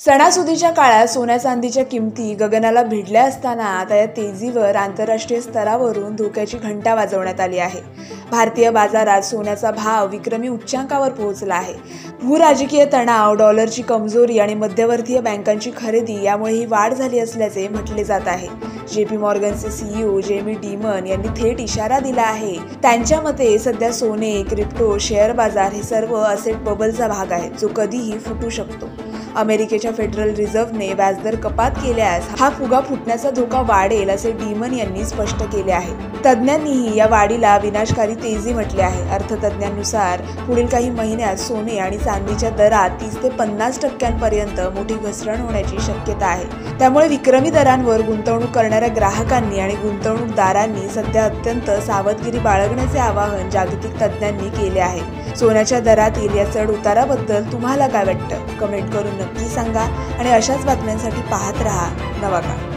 सणासुदीच्या काळात सोन्या चांदीच्या किमती गगनाला भिडल्या असताना आता या तेजीवर आंतरराष्ट्रीय स्तरावरून धोक्याची घंटा वाजवण्यात आली आहे। भारतीय बाजारात सोन्याचा भाव विक्रमी उच्चांकावर पोहोचला आहे। भूराजकीय तणाव, डॉलरची कमजोरी आणि मध्यवर्तीय बँकांची खरेदी यामुळे ही वाढ झाली असल्याचे म्हटले जात आहे। JP मॉर्गनचे CEO जेमी डिमन यांनी थेट इशारा दिला आहे। त्यांच्या मते सध्या सोने, क्रिप्टो, शेअर बाजार हे सर्व असेट बबलचा भाग आहे, जो कधीही फुटू शकतो। अमेरिकेच्या फेडरल रिझर्व्हने व्याजदर कपात केल्यास हा फुगा फुटण्याचा धोका वाढेल असे डिमन यांनी स्पष्ट केले आहे। तज्ज्ञांनीही या वाढीला विनाशकारी तेजी म्हटले आहे। अर्थतज्ज्ञांनुसार पुढील काही महिन्यात सोने आणि चांदीच्या दरात 30 ते 50% पर्यंत मोठी घसरण होण्याची शक्यता आहे। त्यामुळे विक्रमी दरांवर गुंतवणूक करणाऱ्या ग्राहकांनी आणि गुंतवणूकदारांनी सध्या अत्यंत सावधगिरी बाळगण्याचे आवाहन जागतिक तज्ज्ञांनी केले आहे। सोन्याच्या दरातील या चढ उताराबद्दल तुम्हाला काय वाटतं? कमेंट करून नक्की सांगा आणि अशाच बातम्यांसाठी पाहत रहा नवाकाळ।